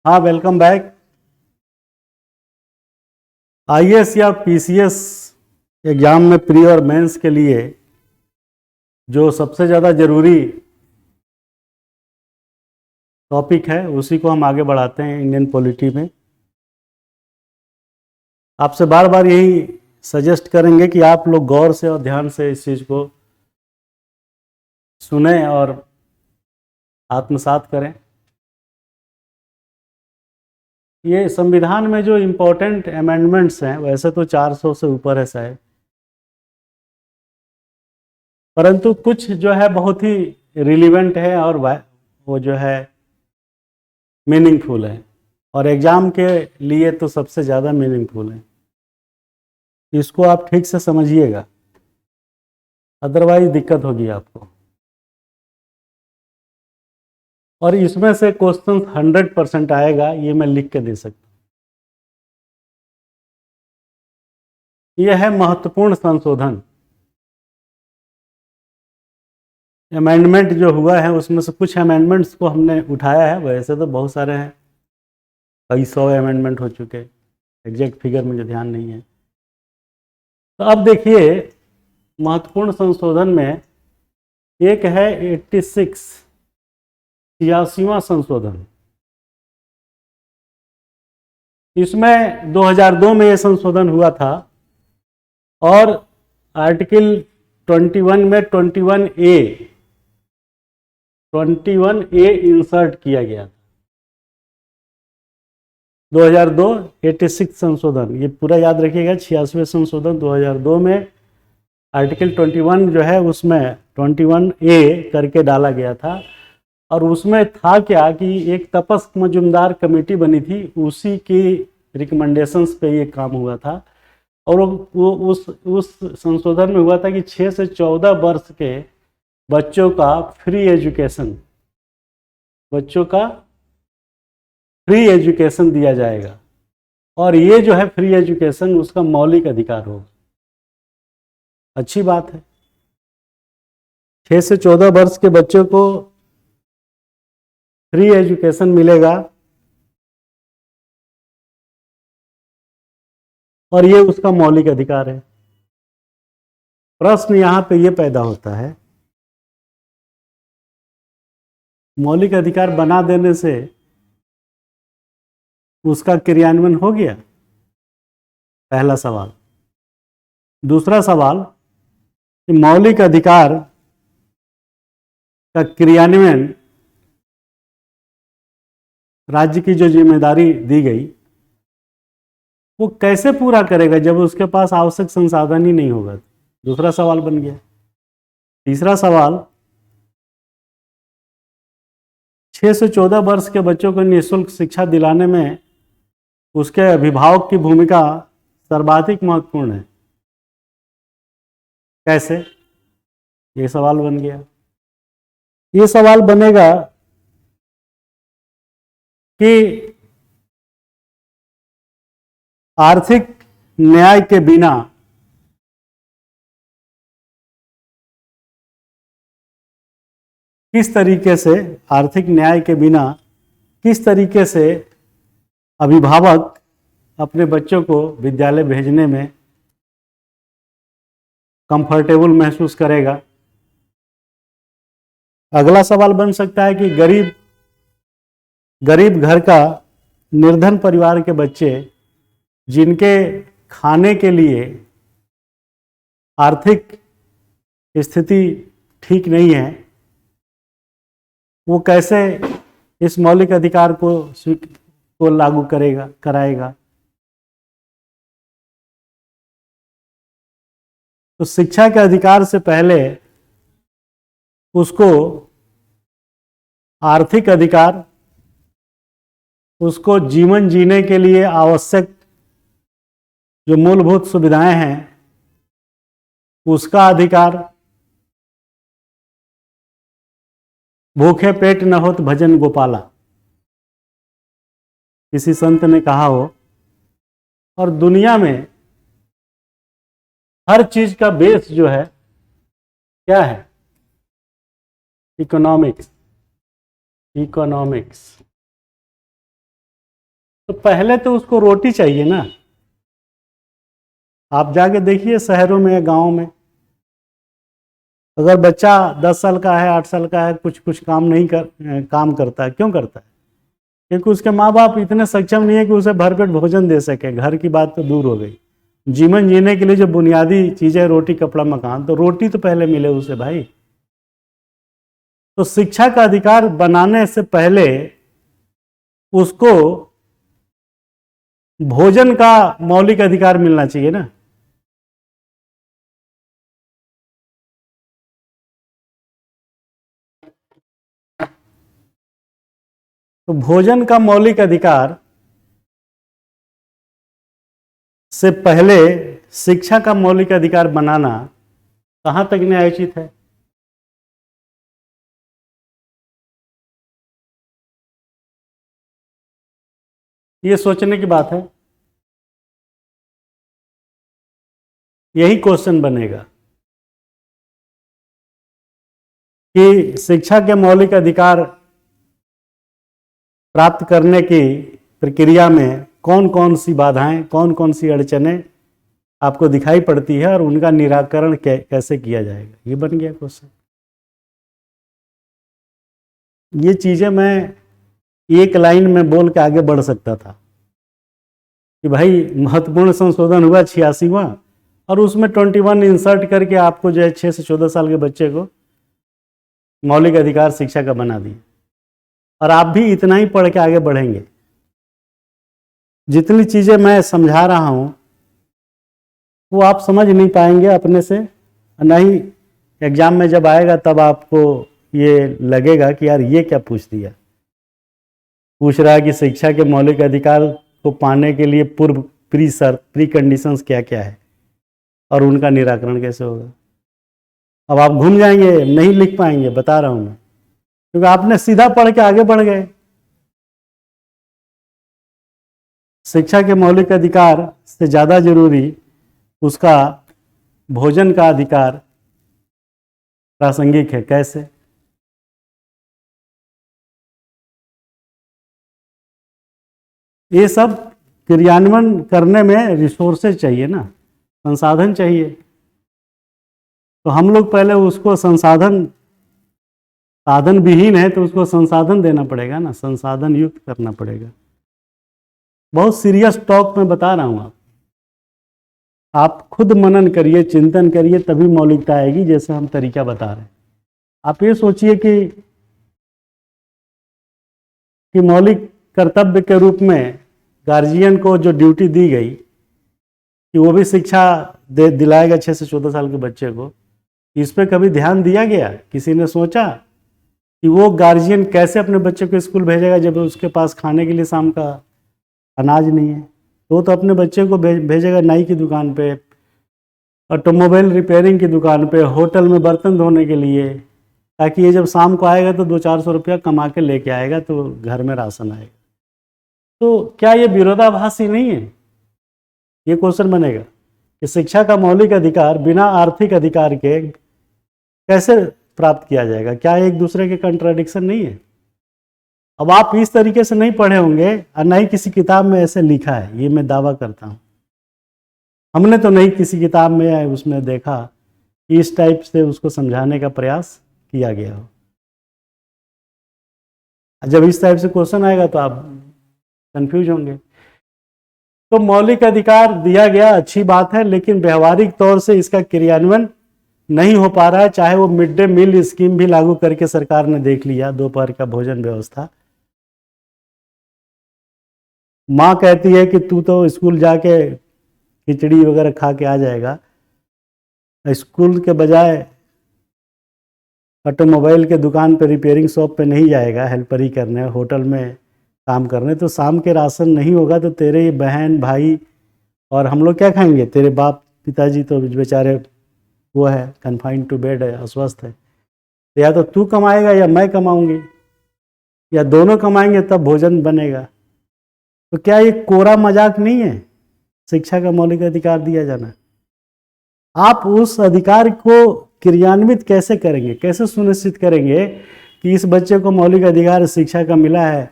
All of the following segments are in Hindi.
हाँ, वेलकम बैक। आईएएस या पीसीएस एग्जाम में प्री और मेंस के लिए जो सबसे ज़्यादा ज़रूरी टॉपिक है उसी को हम आगे बढ़ाते हैं इंडियन पॉलिटी में। आपसे बार बार यही सजेस्ट करेंगे कि आप लोग गौर से और ध्यान से इस चीज़ को सुने और आत्मसात करें। ये संविधान में जो इम्पोर्टेंट अमेंडमेंट्स हैं वैसे तो 400 से ऊपर है शायद, परंतु कुछ जो है बहुत ही रिलीवेंट है और वो जो है मीनिंगफुल है और एग्ज़ाम के लिए तो सबसे ज़्यादा मीनिंगफुल है। इसको आप ठीक से समझिएगा, अदरवाइज दिक्कत होगी आपको। और इसमें से क्वेश्चन 100% आएगा, ये मैं लिख के दे सकता हूँ। यह है महत्वपूर्ण संशोधन। अमेंडमेंट जो हुआ है उसमें से कुछ अमेंडमेंट्स को हमने उठाया है, वैसे तो बहुत सारे हैं, कई 100 अमेंडमेंट हो चुके, एग्जैक्ट फिगर मुझे ध्यान नहीं है। तो अब देखिए, महत्वपूर्ण संशोधन में एक है 86वां संशोधन। इसमें 2002 में यह संशोधन हुआ था और आर्टिकल 21 में 21A इंसर्ट किया गया था। 2002 86 संशोधन, ये पूरा याद रखिएगा। 86वें संशोधन 2002 में आर्टिकल 21 जो है उसमें 21A करके डाला गया था। और उसमें था क्या कि एक तपस मजुमदार कमेटी बनी थी, उसी की रिकमेंडेशंस पे ये काम हुआ था। और वो उस संशोधन में हुआ था कि 6 से 14 वर्ष के बच्चों का फ्री एजुकेशन दिया जाएगा। और ये जो है फ्री एजुकेशन उसका मौलिक अधिकार होगा। अच्छी बात है, 6 से 14 वर्ष के बच्चों को फ्री एजुकेशन मिलेगा और ये उसका मौलिक अधिकार है। प्रश्न यहाँ पे ये पैदा होता है, मौलिक अधिकार बना देने से उसका क्रियान्वयन हो गया? पहला सवाल। दूसरा सवाल कि मौलिक अधिकार का क्रियान्वयन राज्य की जो जिम्मेदारी दी गई वो कैसे पूरा करेगा जब उसके पास आवश्यक संसाधन ही नहीं होगा? दूसरा सवाल बन गया। तीसरा सवाल, 6 से 14 वर्ष के बच्चों को निःशुल्क शिक्षा दिलाने में उसके अभिभावक की भूमिका सर्वाधिक महत्वपूर्ण है। कैसे? ये सवाल बन गया। ये सवाल बनेगा कि आर्थिक न्याय के बिना किस तरीके से अभिभावक अपने बच्चों को विद्यालय भेजने में कंफर्टेबल महसूस करेगा। अगला सवाल बन सकता है कि गरीब घर का निर्धन परिवार के बच्चे जिनके खाने के लिए आर्थिक स्थिति ठीक नहीं है, वो कैसे इस मौलिक अधिकार को लागू कराएगा? तो शिक्षा के अधिकार से पहले उसको आर्थिक अधिकार, उसको जीवन जीने के लिए आवश्यक जो मूलभूत सुविधाएं हैं उसका अधिकार, भूखे पेट न होत भजन गोपाला, किसी संत ने कहा हो। और दुनिया में हर चीज का बेस जो है क्या है? इकोनॉमिक्स। तो पहले तो उसको रोटी चाहिए ना। आप जाके देखिए शहरों में या गाँव में, अगर बच्चा 10 साल का है, 8 साल का है, कुछ कुछ काम करता है, क्यों करता है? क्योंकि उसके माँ बाप इतने सक्षम नहीं है कि उसे भरपेट भोजन दे सके। घर की बात तो दूर हो गई, जीवन जीने के लिए जो बुनियादी चीजें, रोटी कपड़ा मकान, तो रोटी तो पहले मिले उसे भाई। तो शिक्षा का अधिकार बनाने से पहले उसको भोजन का मौलिक अधिकार मिलना चाहिए ना। तो भोजन का मौलिक अधिकार से पहले शिक्षा का मौलिक अधिकार बनाना कहां तक न्यायोचित है? ये सोचने की बात है। यही क्वेश्चन बनेगा कि शिक्षा के मौलिक अधिकार प्राप्त करने की प्रक्रिया में कौन कौन सी बाधाएं, कौन कौन सी अड़चनें आपको दिखाई पड़ती है और उनका निराकरण कैसे किया जाएगा, ये बन गया क्वेश्चन। ये चीजें मैं एक लाइन में बोल के आगे बढ़ सकता था कि भाई महत्वपूर्ण संशोधन हुआ 86वां, और उसमें 21 इंसर्ट करके आपको जो है 6 से 14 साल के बच्चे को मौलिक अधिकार शिक्षा का बना दिया। और आप भी इतना ही पढ़ के आगे बढ़ेंगे। जितनी चीजें मैं समझा रहा हूं वो आप समझ नहीं पाएंगे अपने से, ना ही एग्जाम में जब आएगा तब आपको ये लगेगा कि यार ये क्या पूछ दिया। पूछ रहा है कि शिक्षा के मौलिक अधिकार को पाने के लिए पूर्व प्री कंडीशंस क्या क्या है और उनका निराकरण कैसे होगा। अब आप घूम जाएंगे, नहीं लिख पाएंगे, बता रहा हूं मैं, क्योंकि आपने सीधा पढ़ के आगे बढ़ गए। शिक्षा के मौलिक अधिकार से ज़्यादा जरूरी उसका भोजन का अधिकार प्रासंगिक है। कैसे? ये सब क्रियान्वयन करने में रिसोर्सेज चाहिए ना, संसाधन चाहिए। तो हम लोग पहले उसको साधन विहीन है तो उसको संसाधन देना पड़ेगा ना, संसाधन युक्त करना पड़ेगा। बहुत सीरियस टॉक में बता रहा हूं। आप खुद मनन करिए, चिंतन करिए, तभी मौलिकता आएगी, जैसे हम तरीका बता रहे हैं। आप ये सोचिए कि मौलिक कर्तव्य के रूप में गार्जियन को जो ड्यूटी दी गई कि वो भी शिक्षा दिलाएगा 6 से 14 साल के बच्चे को, इस पे कभी ध्यान दिया गया? किसी ने सोचा कि वो गार्जियन कैसे अपने बच्चे को स्कूल भेजेगा जब उसके पास खाने के लिए शाम का अनाज नहीं है? तो अपने बच्चे को भेजेगा नाई की दुकान पे, ऑटोमोबाइल रिपेयरिंग की दुकान पे, होटल में बर्तन धोने के लिए, ताकि ये जब शाम को आएगा तो 200-400 रुपया कमा के लेके आएगा तो घर में राशन आएगा। तो क्या ये विरोधाभासी नहीं है? ये क्वेश्चन बनेगा कि शिक्षा का मौलिक अधिकार बिना आर्थिक अधिकार के कैसे प्राप्त किया जाएगा? क्या एक दूसरे के कंट्राडिक्शन नहीं है? अब आप इस तरीके से नहीं पढ़े होंगे और ना ही किसी किताब में ऐसे लिखा है, ये मैं दावा करता हूँ। हमने तो नहीं किसी किताब में उसमें देखा कि इस टाइप से उसको समझाने का प्रयास किया गया हो। जब इस टाइप से क्वेश्चन आएगा तो आप कंफ्यूज होंगे। तो मौलिक अधिकार दिया गया, अच्छी बात है, लेकिन व्यवहारिक तौर से इसका क्रियान्वयन नहीं हो पा रहा है। चाहे वो मिड डे मील स्कीम भी लागू करके सरकार ने देख लिया, दोपहर का भोजन व्यवस्था। माँ कहती है कि तू तो स्कूल जाके खिचड़ी वगैरह खा के आ जाएगा, स्कूल के बजाय ऑटोमोबाइल के दुकान पे, रिपेयरिंग शॉप पे नहीं जाएगा हेल्पर ही करने, होटल में काम करने। तो शाम के राशन नहीं होगा तो तेरे बहन भाई और हम लोग क्या खाएंगे? तेरे बाप पिताजी तो बेचारे वो है, कन्फाइंड टू बेड है, अस्वस्थ है। तो या तो तू कमाएगा या मैं कमाऊंगी, या दोनों कमाएंगे तब भोजन बनेगा। तो क्या ये कोरा मजाक नहीं है शिक्षा का मौलिक अधिकार दिया जाना? आप उस अधिकार को क्रियान्वित कैसे करेंगे, कैसे सुनिश्चित करेंगे कि इस बच्चे को मौलिक अधिकार शिक्षा का मिला है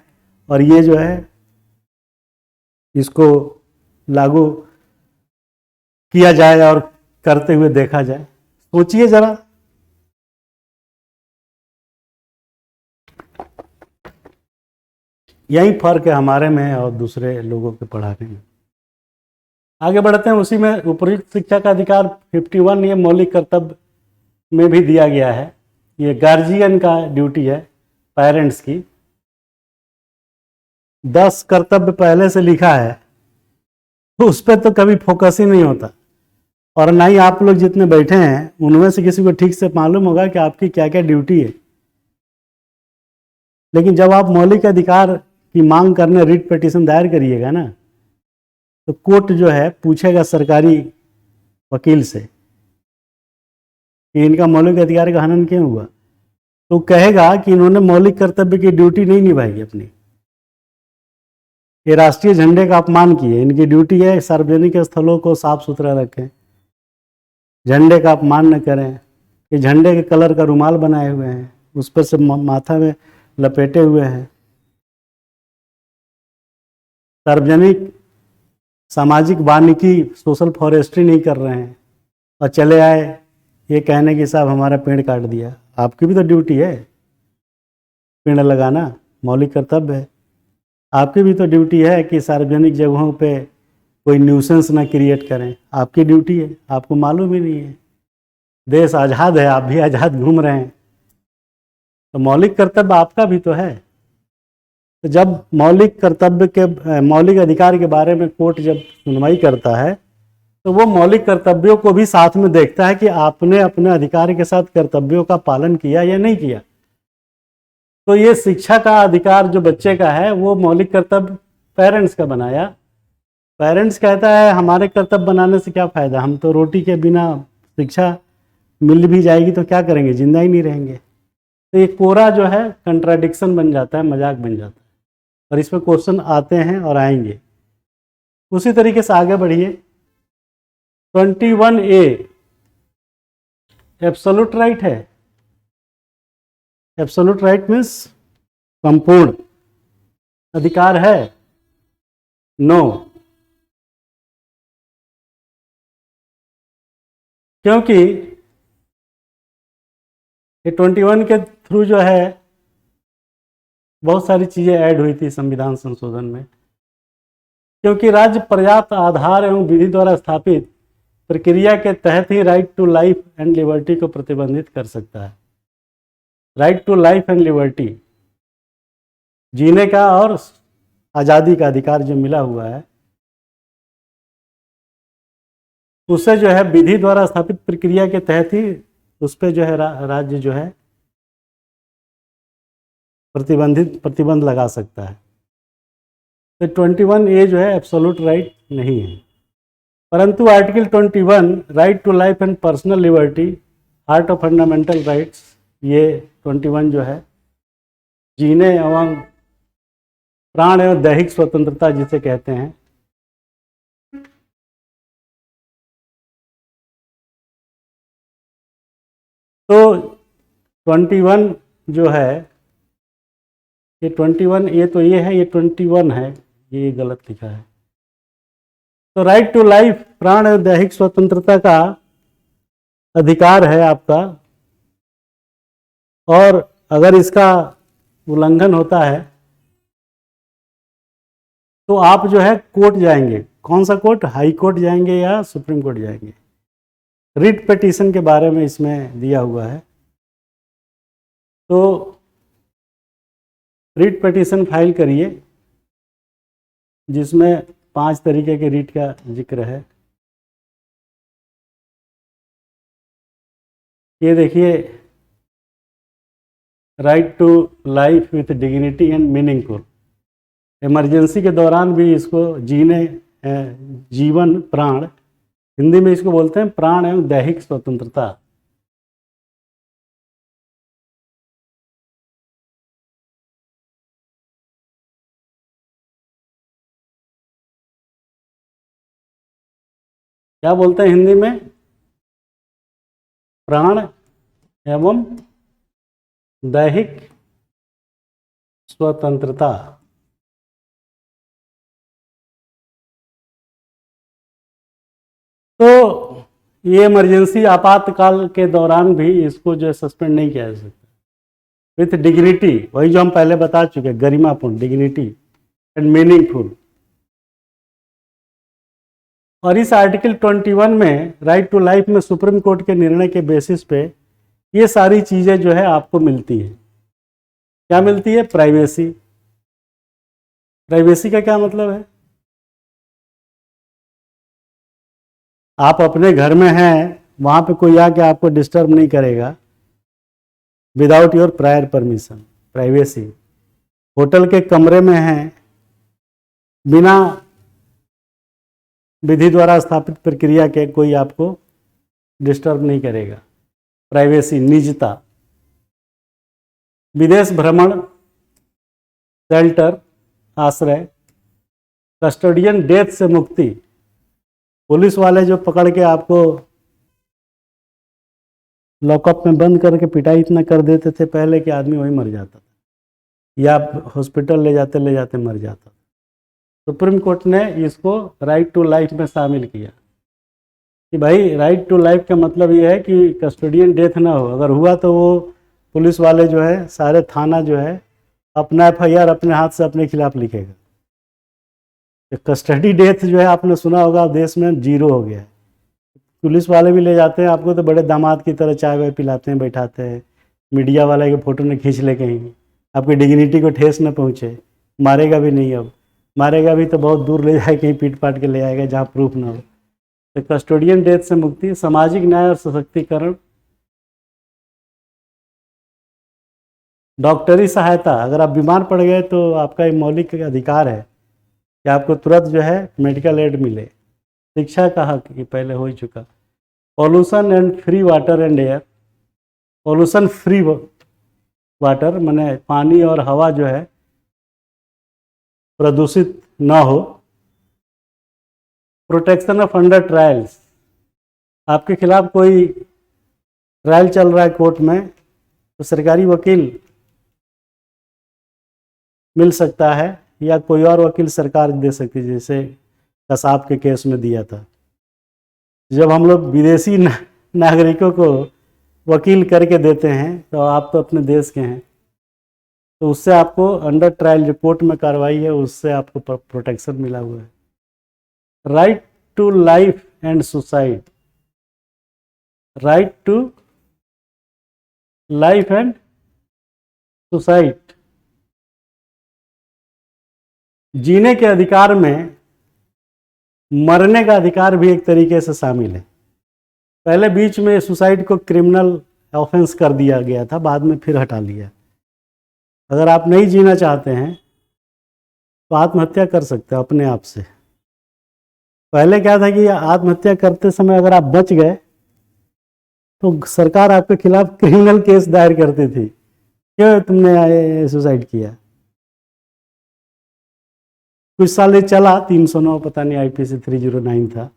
और ये जो है इसको लागू किया जाए और करते हुए देखा जाए। सोचिए जरा। यही फर्क है हमारे में और दूसरे लोगों के पढ़ाने में। आगे बढ़ते हैं। उसी में उपयुक्त शिक्षा का अधिकार 51 ये मौलिक कर्तव्य में भी दिया गया है। ये गार्जियन का ड्यूटी है, पेरेंट्स की। 10 कर्तव्य पहले से लिखा है, तो उस पर तो कभी फोकस ही नहीं होता, और ना ही आप लोग जितने बैठे हैं उनमें से किसी को ठीक से मालूम होगा कि आपकी क्या क्या ड्यूटी है। लेकिन जब आप मौलिक अधिकार की मांग करने रिट पिटीशन दायर करिएगा ना, तो कोर्ट जो है पूछेगा सरकारी वकील से कि इनका मौलिक अधिकार का हनन क्यों हुआ, तो कहेगा कि इन्होंने मौलिक कर्तव्य की ड्यूटी नहीं निभाई अपनी। ये राष्ट्रीय झंडे का अपमान किए, इनकी ड्यूटी है सार्वजनिक स्थलों को साफ सुथरा रखें, झंडे का अपमान न करें। ये झंडे के कलर का रुमाल बनाए हुए हैं, उस पर से माथा में लपेटे हुए हैं। सार्वजनिक सामाजिक वानिकी सोशल फॉरेस्ट्री नहीं कर रहे हैं, और चले आए ये कहने कि साहब हमारा पेड़ काट दिया। आपकी भी तो ड्यूटी है पेड़ लगाना, मौलिक कर्तव्य है। आपकी भी तो ड्यूटी है कि सार्वजनिक जगहों पे कोई न्यूसेंस ना क्रिएट करें, आपकी ड्यूटी है। आपको मालूम ही नहीं है, देश आज़ाद है, आप भी आज़ाद घूम रहे हैं, तो मौलिक कर्तव्य आपका भी तो है। तो जब मौलिक कर्तव्य के मौलिक अधिकार के बारे में कोर्ट जब सुनवाई करता है, तो वो मौलिक कर्तव्यों को भी साथ में देखता है कि आपने अपने अधिकार के साथ कर्तव्यों का पालन किया या नहीं किया। तो ये शिक्षा का अधिकार जो बच्चे का है, वो मौलिक कर्तव्य पेरेंट्स का बनाया। पेरेंट्स कहता है हमारे कर्तव्य बनाने से क्या फ़ायदा, हम तो रोटी के बिना शिक्षा मिल भी जाएगी तो क्या करेंगे, जिंदा ही नहीं रहेंगे। तो ये कोरा जो है कंट्राडिक्शन बन जाता है, मजाक बन जाता है, और इस पर क्वेश्चन आते हैं और आएंगे। उसी तरीके से आगे बढ़िए। 21A एब्सोल्यूट राइट है। एब्सोल्यूट राइट मीन्स संपूर्ण अधिकार है। नो, क्योंकि ये 21 के थ्रू जो है बहुत सारी चीज़ें ऐड हुई थी संविधान संशोधन में। क्योंकि राज्य पर्याप्त आधार एवं विधि द्वारा स्थापित प्रक्रिया के तहत ही right to life and liberty को प्रतिबंधित कर सकता है। Right to life and liberty, जीने का और आज़ादी का अधिकार जो मिला हुआ है, उससे जो है विधि द्वारा स्थापित प्रक्रिया के तहत ही उस पर जो है राज्य जो है प्रतिबंध लगा सकता है। तो 21A जो है एब्सोल्यूट राइट नहीं है। परंतु article 21 right to life and personal liberty, heart of fundamental rights, ये 21 जो है जीने एवं प्राण एवं दैहिक स्वतंत्रता जिसे कहते हैं, तो 21 जो है ये 21A तो ये है, ये 21 है, ये गलत लिखा है। तो राइट टू लाइफ, प्राण एवं दैहिक स्वतंत्रता का अधिकार है आपका, और अगर इसका उल्लंघन होता है तो आप जो है कोर्ट जाएंगे। कौन सा कोर्ट? हाई कोर्ट जाएंगे या सुप्रीम कोर्ट जाएंगे। रिट पिटीशन के बारे में इसमें दिया हुआ है। तो रिट पिटीशन फाइल करिए, जिसमें 5 तरीके के रिट का जिक्र है। ये देखिए, right to life with dignity and meaningful. Emergency के दौरान भी इसको जीने, जीवन प्राण, हिंदी में इसको बोलते हैं प्राण एवं दैहिक स्वतंत्रता। क्या बोलते हैं हिंदी में? प्राण एवं दैहिक स्वतंत्रता। ये इमरजेंसी आपातकाल के दौरान भी इसको जो है सस्पेंड नहीं किया जा सकता। विथ डिग्निटी, वही जो हम पहले बता चुके, गरिमापूर्ण, डिग्निटी एंड मीनिंगफुल। और इस आर्टिकल 21 में राइट टू लाइफ में सुप्रीम कोर्ट के निर्णय के बेसिस पे ये सारी चीज़ें जो है आपको मिलती हैं। क्या मिलती है? प्राइवेसी। प्राइवेसी का क्या मतलब है? आप अपने घर में हैं, वहाँ पे कोई आके आपको डिस्टर्ब नहीं करेगा without your prior permission, privacy. Hotel के कमरे में हैं, बिना विधि द्वारा स्थापित प्रक्रिया के कोई आपको डिस्टर्ब नहीं करेगा, प्राइवेसी, निजता। विदेश भ्रमण, शेल्टर, आश्रय। कस्टोडियन डेथ से मुक्ति। पुलिस वाले जो पकड़ के आपको लॉकअप में बंद करके पिटाई इतना कर देते थे पहले कि आदमी वही मर जाता था, या हॉस्पिटल ले जाते मर जाता था। सुप्रीम कोर्ट ने इसको राइट टू लाइफ में शामिल किया कि भाई राइट टू लाइफ का मतलब ये है कि कस्टोडियन डेथ ना हो। अगर हुआ तो वो पुलिस वाले जो है सारे थाना जो है अपना FIR अपने हाथ से अपने खिलाफ लिखेगा। कस्टडी डेथ जो है आपने सुना होगा देश में 0 हो गया है। पुलिस वाले भी ले जाते हैं आपको तो बड़े दामाद की तरह चाय वाय पिलाते हैं, बैठाते हैं, मीडिया वाले के फोटो ने खींच ले कहीं, आपकी डिग्निटी को ठेस न पहुँचे। मारेगा भी नहीं, अब मारेगा भी तो बहुत दूर ले जाए, कहीं पीट पाट के ले आएगा जहाँ प्रूफ ना हो। तो कस्टोडियन डेथ से मुक्ति। सामाजिक न्याय और सशक्तिकरण। डॉक्टरी सहायता। अगर आप बीमार पड़ गए तो आपका एक मौलिक अधिकार है कि आपको तुरंत जो है मेडिकल एड मिले। शिक्षा का हक, ये पहले हो ही चुका। Pollution and free water and air. Pollution free water माने पानी और हवा जो है प्रदूषित ना हो। Protection of under trials. आपके खिलाफ कोई ट्रायल चल रहा है कोर्ट में तो सरकारी वकील मिल सकता है, या कोई और वकील सरकार दे सकती है, जैसे कसाब के केस में दिया था। जब हम लोग विदेशी नागरिकों को वकील करके देते हैं तो आप तो अपने देश के हैं, तो उससे आपको अंडर ट्रायल जो कोर्ट में कार्रवाई है उससे आपको प्रोटेक्शन मिला हुआ है। Right to life and suicide. Right to life and suicide. जीने के अधिकार में मरने का अधिकार भी एक तरीके से शामिल है। पहले बीच में सुसाइड को क्रिमिनल ऑफेंस कर दिया गया था, बाद में फिर हटा लिया। अगर आप नहीं जीना चाहते हैं तो आत्महत्या कर सकते हो अपने आप से। पहले क्या था कि आत्महत्या करते समय अगर आप बच गए तो सरकार आपके खिलाफ क्रिमिनल केस दायर करती थी, क्यों तुमने सुसाइड किया। कुछ साल ये चला, 309 पता नहीं IPC 309 था।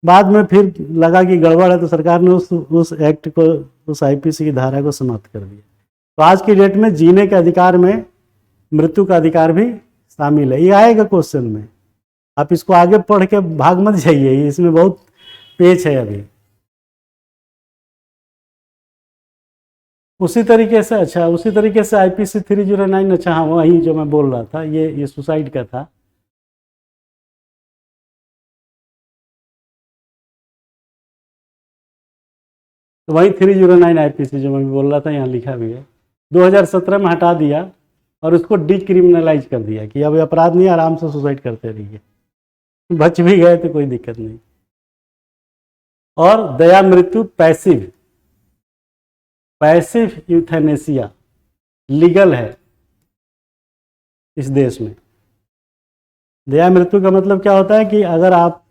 बाद में फिर लगा कि गड़बड़ है तो सरकार ने उस एक्ट को, उस IPC की धारा को समाप्त कर दिया। तो आज की डेट में जीने के अधिकार में मृत्यु का अधिकार भी शामिल है। ये आएगा क्वेश्चन में, आप इसको आगे पढ़ के भाग मत जाइए, इसमें बहुत पेच है अभी। उसी तरीके से IPC 309, अच्छा हाँ वही जो मैं बोल रहा था, ये सुसाइड का था। तो वही 309 IPC जो मैं बोल रहा था यहाँ लिखा भी है। 2017 में हटा दिया और उसको डिक्रिमिनलाइज कर दिया कि अब अपराध नहीं, आराम से सुसाइड करते रहिए, बच भी गए तो कोई दिक्कत नहीं। और दया मृत्यु पैसिव यूथेनेसिया लीगल है इस देश में। दया मृत्यु का मतलब क्या होता है कि अगर आप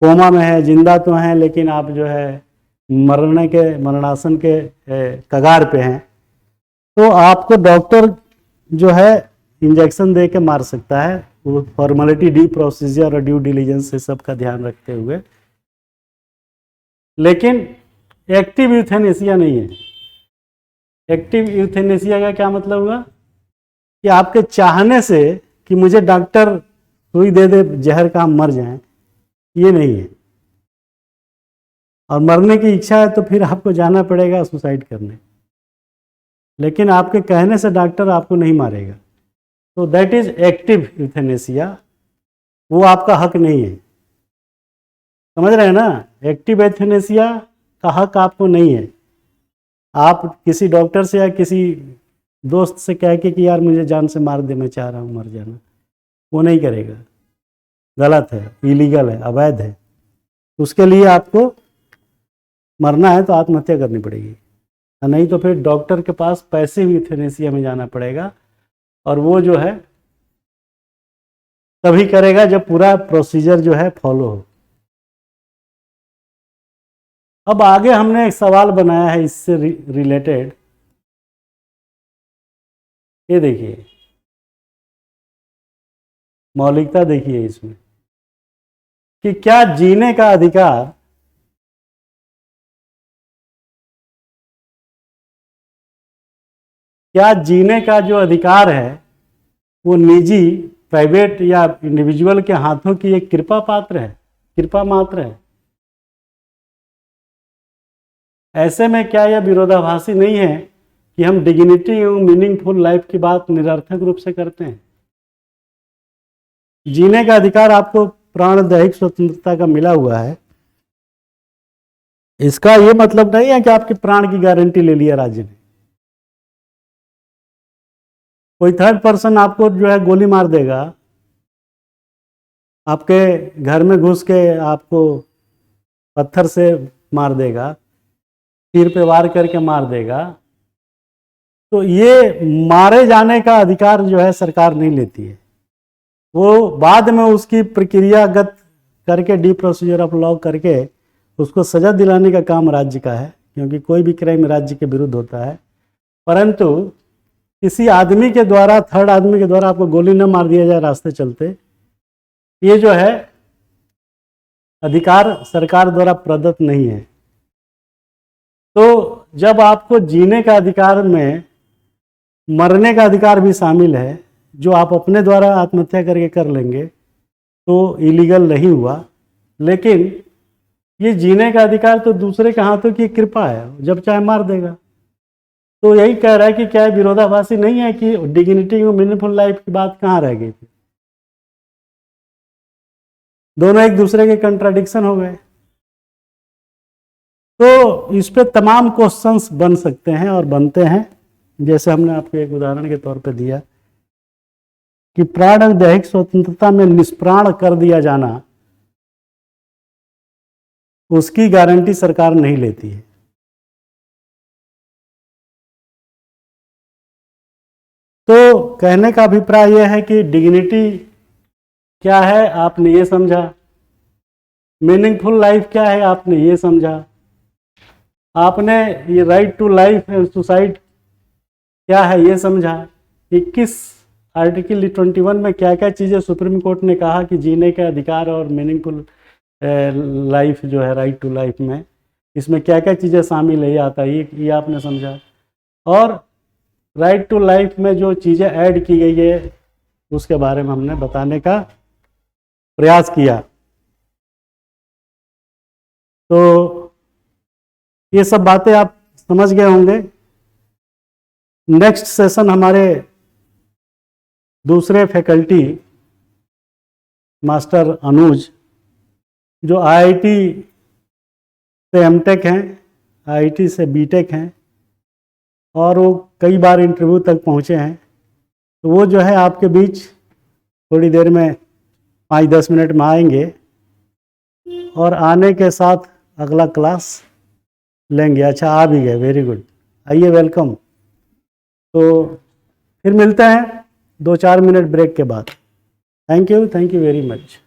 कोमा में है, जिंदा तो हैं लेकिन आप जो है मरणासन के कगार पे हैं, तो आपको डॉक्टर जो है इंजेक्शन दे के मार सकता है, वो फॉर्मेलिटी, ड्यू प्रोसीजर और ड्यू डिलीजेंस से सब का ध्यान रखते हुए। लेकिन एक्टिव यूथेनेसिया नहीं है। एक्टिव यूथेनेसिया का क्या मतलब हुआ कि आपके चाहने से कि मुझे डॉक्टर सुई दे दे जहर का हम मर जाएं, ये नहीं है। और मरने की इच्छा है तो फिर आपको जाना पड़ेगा सुसाइड करने, लेकिन आपके कहने से डॉक्टर आपको नहीं मारेगा। तो दैट इज एक्टिव यूथेनेसिया, वो आपका हक नहीं है। समझ रहे हैं ना? एक्टिव यूथेनेसिया का हक आपको नहीं है। आप किसी डॉक्टर से या किसी दोस्त से कह के कि यार मुझे जान से मार दे, मैं चाह रहा हूँ मर जाना, वो नहीं करेगा, गलत है, इलीगल है, अवैध है। उसके लिए आपको मरना है तो आत्महत्या करनी पड़ेगी, नहीं तो फिर डॉक्टर के पास पैसिव यूथेनेसिया में जाना पड़ेगा, और वो जो है तभी करेगा जब पूरा प्रोसीजर जो है फॉलो हो। अब आगे हमने एक सवाल बनाया है इससे रिलेटेड, ये देखिए, मौलिकता देखिए इसमें कि क्या जीने का अधिकार क्या जीने का जो अधिकार है वो निजी, प्राइवेट या इंडिविजुअल के हाथों की एक कृपा पात्र है, कृपा मात्र है? ऐसे में क्या यह विरोधाभासी नहीं है कि हम डिग्निटी एवं मीनिंगफुल लाइफ की बात निरर्थक रूप से करते हैं? जीने का अधिकार आपको प्राणदैहिक स्वतंत्रता का मिला हुआ है, इसका ये मतलब नहीं है कि आपके प्राण की गारंटी ले लिया राज्य ने। कोई थर्ड पर्सन आपको जो है गोली मार देगा, आपके घर में घुस के आपको पत्थर से मार देगा, सिर पे वार करके मार देगा, तो ये मारे जाने का अधिकार जो है सरकार नहीं लेती है। वो बाद में उसकी प्रक्रियागत करके डी प्रोसीजर ऑफ लॉ करके उसको सजा दिलाने का काम राज्य का है, क्योंकि कोई भी क्राइम राज्य के विरुद्ध होता है। परंतु किसी आदमी के द्वारा, थर्ड आदमी के द्वारा आपको गोली न मार दिया जाए रास्ते चलते, ये जो है अधिकार सरकार द्वारा प्रदत्त नहीं है। तो जब आपको जीने का अधिकार में मरने का अधिकार भी शामिल है, जो आप अपने द्वारा आत्महत्या करके कर लेंगे तो इलीगल नहीं हुआ, लेकिन ये जीने का अधिकार तो दूसरे के हाथों की कृपा है, जब चाहे मार देगा। तो यही कह रहा है कि क्या विरोधाभासी नहीं है कि डिग्निटी और मीनिंगफुल लाइफ की बात कहाँ रह गई थी? दोनों एक दूसरे के कंट्राडिक्शन हो गए। तो इस पे तमाम क्वेश्चंस बन सकते हैं और बनते हैं, जैसे हमने आपको एक उदाहरण के तौर पे दिया कि प्राण दैहिक स्वतंत्रता में निष्प्राण कर दिया जाना, उसकी गारंटी सरकार नहीं लेती है। तो कहने का अभिप्राय यह है कि डिग्निटी क्या है आपने ये समझा, मीनिंगफुल लाइफ क्या है आपने ये समझा, आपने ये right to life and suicide क्या है ये समझा। 21 आर्टिकल 21 में क्या क्या चीज़ें सुप्रीम कोर्ट ने कहा कि जीने का अधिकार और मीनिंगफुल लाइफ जो है राइट टू लाइफ में, इसमें क्या क्या चीज़ें शामिल है ये आता है, ये आपने समझा। और राइट टू लाइफ में जो चीज़ें ऐड की गई है उसके बारे में हमने बताने का प्रयास किया। तो ये सब बातें आप समझ गए होंगे। नेक्स्ट सेशन हमारे दूसरे फैकल्टी मास्टर अनुज, जो आईआईटी से एमटेक हैं, आईआईटी से बीटेक हैं, और वो कई बार इंटरव्यू तक पहुँचे हैं, तो वो जो है आपके बीच थोड़ी देर में 5-10 मिनट में आएंगे और आने के साथ अगला क्लास लेंगे। अच्छा, आ भी गए, वेरी गुड, आइए, वेलकम। तो फिर मिलते हैं 2-4 मिनट ब्रेक के बाद। Thank you very much.